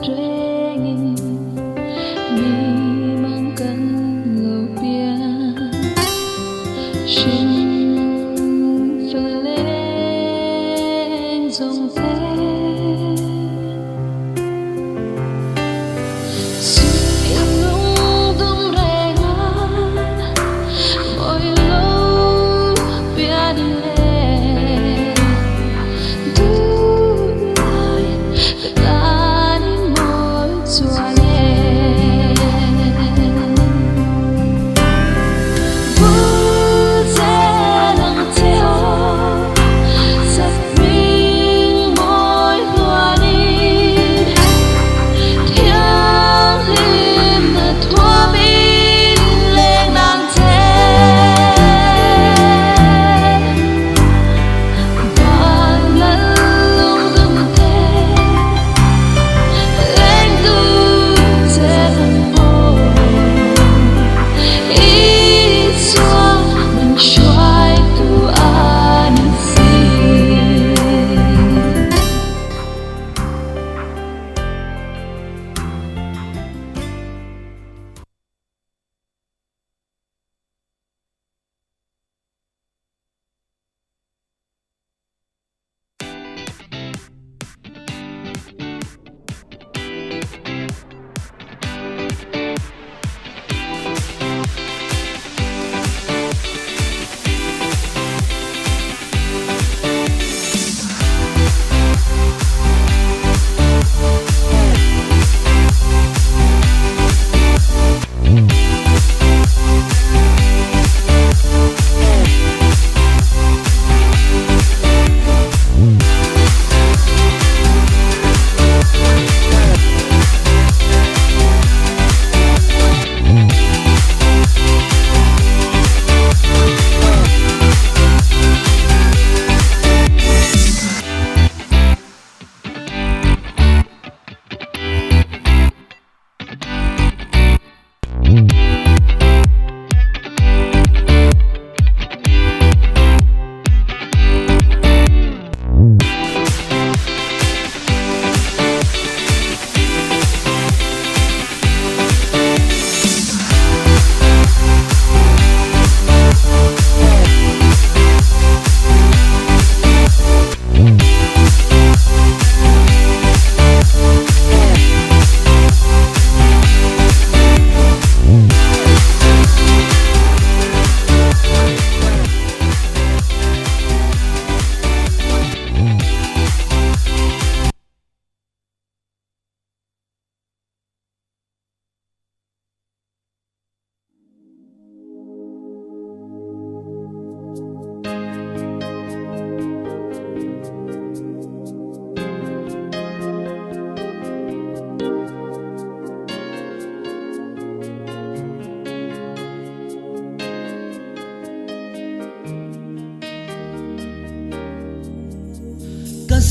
rengi mi mang căn lâu bia xin phần lên dòng thế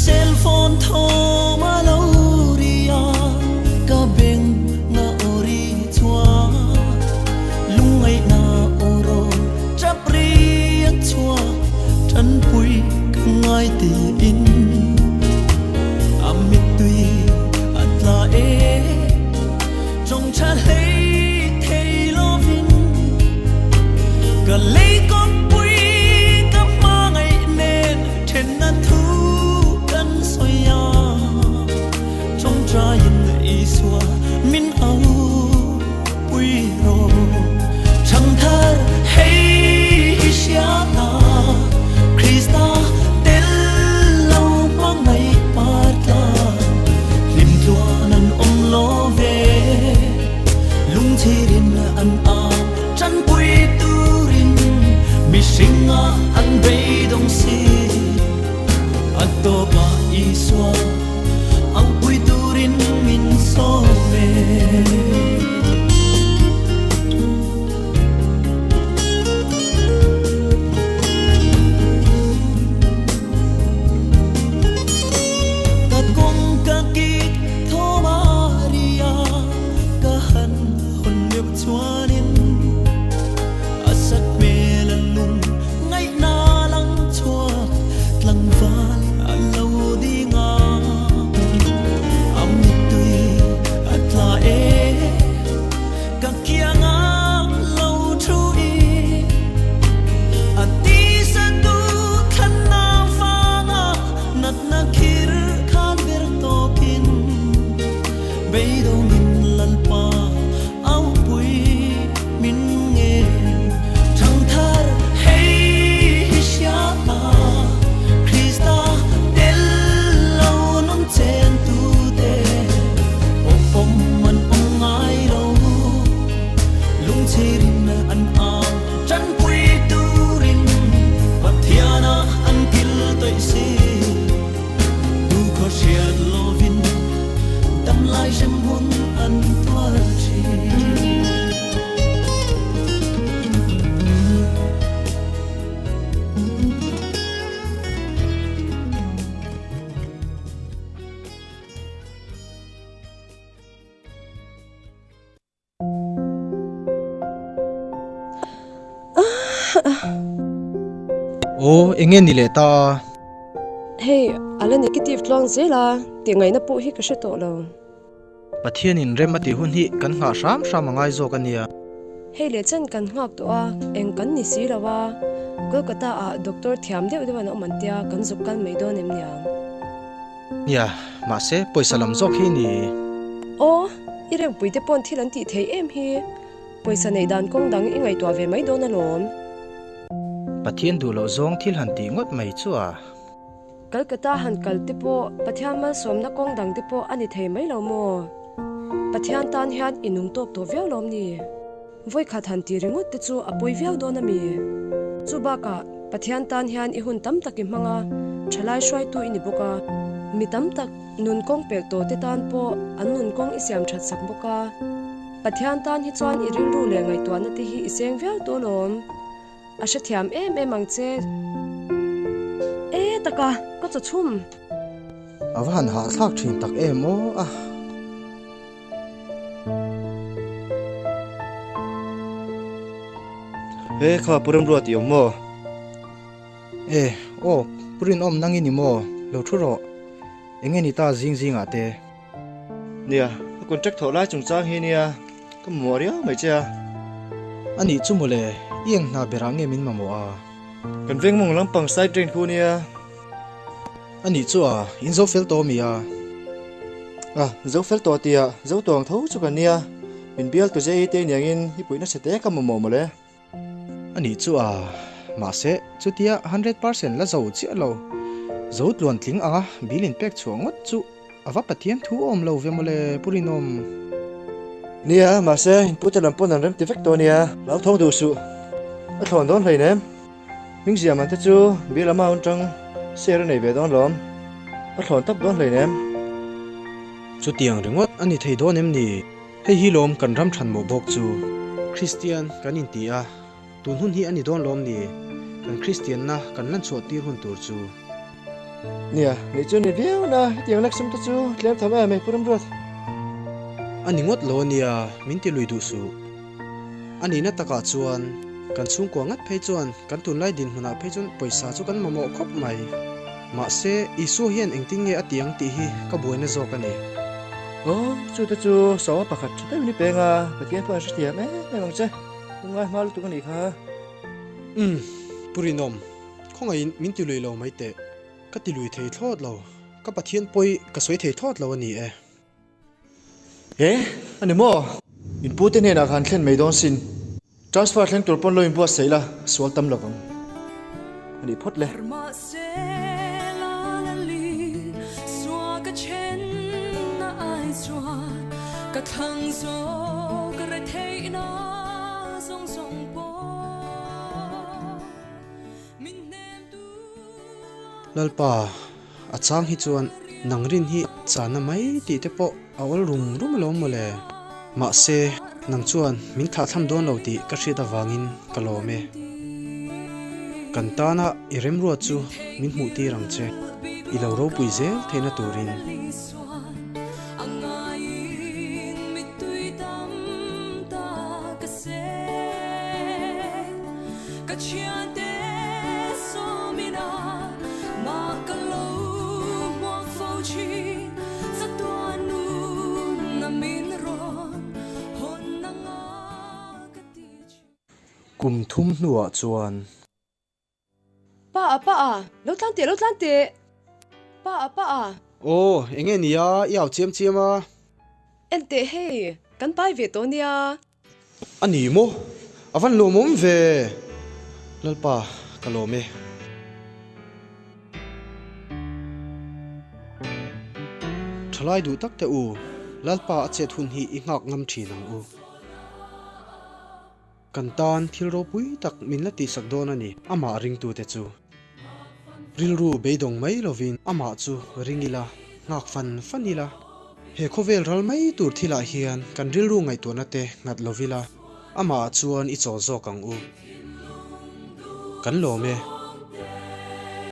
cell phone tho ma lo ria ka beng na ori chua lungai na oro chapri chua than pui ngai ti in amit tui atla e trong cha lei thei lovin ka lei kom pui ka ma ngai nen then na thu soya trong train iswa min au pui ro chang thar hey siana krista tel lo mang nai patla lim tuanan om lo ve lung thirin an a chan pui turin mi singa an be dong si atoba iswa ang pui turin min so ve ka kong ka ki tho maria ka han hon lep chuanin asat me lan lung ngai na lang chua tlang van alo di nga na khir khan ber tokin beidou min lalpa au pui min nge thang thar hey hisya a krista del lo nom chen tu te om man om ngai lo lung cherin an ang chan pui tu rin pathiana an kil toi si tu ko shiat lovin tam lai jem hun an twar chi ô enge ni le ta Hey, ala negative tlong zela, ti ngai na pu hi ka she to lo. pathian in rem ati hun hi kan nga ram ram angai zo kania Hey le chen kan ngak to a, eng kan ni si lawa. Kolkata a doctor thiam deu dewan o mantia kan zuk kan meido nem niang. ya ma se poisa lam zo khi ni O, ireng puite pon thilan ti thei em hi. Poisa nei dan kong dang ingai to ve meido na lom. pathian du lo zong thil han ti ngot mai chu a Kolkata han kal te po pathian mal som na kong dang te po ani thei mai lo mo. Pathian tan hian inung tok to veo lom ni. Voi khat han ti ringot te chu apoi veo do na mi. Chu ba ka pathian tan hian I hun tam tak I hmanga thalai shwai tu ini boka. Mi tam tak nun kong pek to te tan po an nun kong isiam that sak boka. Pathian tan hi chuan I ring ru le ngai to na te hi iseng veo to lom. Asha thiam em ang che. Taka ko cha chum. awan ha thak thin tak em o a He kha puram ro ti mo e o purin om nangi ni mo lo thuro enge ni ta jing jing ate nia contract tho lai chung chang hi nia ka moria mai cha ani chumule yeng na berange min mamo a kan veng mong lampang side train khu nia ani chu a inzo fel to mi a zo fel to tia zo tong tho chu kan nia min bial to je te niangin hi puina se te ka mo mo le ani chu a ma se chutia 100% la zo chi lo zo tlon tling anga bilin pek chuangot chu awa pathian thu om lo ve mole purinom nia ma se in pu chalam pon an rem ti vek to nia lau thong du su a thon don hlei nem ming zia man te chu bilama un tang ser nei ve don lom a thon tap don hlei nem chu tiang ringot ani thei do nem ni hei hi lom kan ram than mo bok chu christian kan in ti a tun hun hi ani don lom ni kan christian na kan lan chho tir hun tur chu nia ni chu ni veo na tiang lak sum te chu tlem thama me puram ro ani ngot lo nia min ti lui du su ani na taka chuan kan chung ko ngat phei chuan kan tun lai din huna phei chun poisa chu kan mamo khop mai ma se isu hian engting nge atiang ti hi ka boina zo ka ni chu te chu so pakhat chu te ni penga pathian pa stia me mong che ngai mal tu kan ni kha purinom khongai min ti lui lo mai te ka ti lui thei thlot lo ka pathian poi ka soi thei thlot lo ani e ani mo in pu te ne na khan thlen mei don sin transfer thlen tur pon lo in bu seila swal tam lawang ani phot le lalpa achang hi chuan nangrin hi chana mai ti te po awal rum rum lo mole ma se nang chuan min tha thlam don lo ti ka hri da wangin kalome kantana irem ro chu min mu ti rang che I lo ro pui zel theina turin kum thum nuwa chuan Pa, lo tlan te. pa ô enge nia yaw chiam a ente hei kan pai ve to nia ani mo avan lo mom ve lalpa kalome thalai du tak te u lalpa achet hun hi ingak ngam thi nang u kan tan thil ro pui tak min la ti sak don ani ama ring tu te chu rilru beidong mai lovin ama chu ringila ngak fanila he khovel ral mai tur thila hian kan rilru ngai tu na te ngat lovila ama chuan i chaw zo kang u kan lo me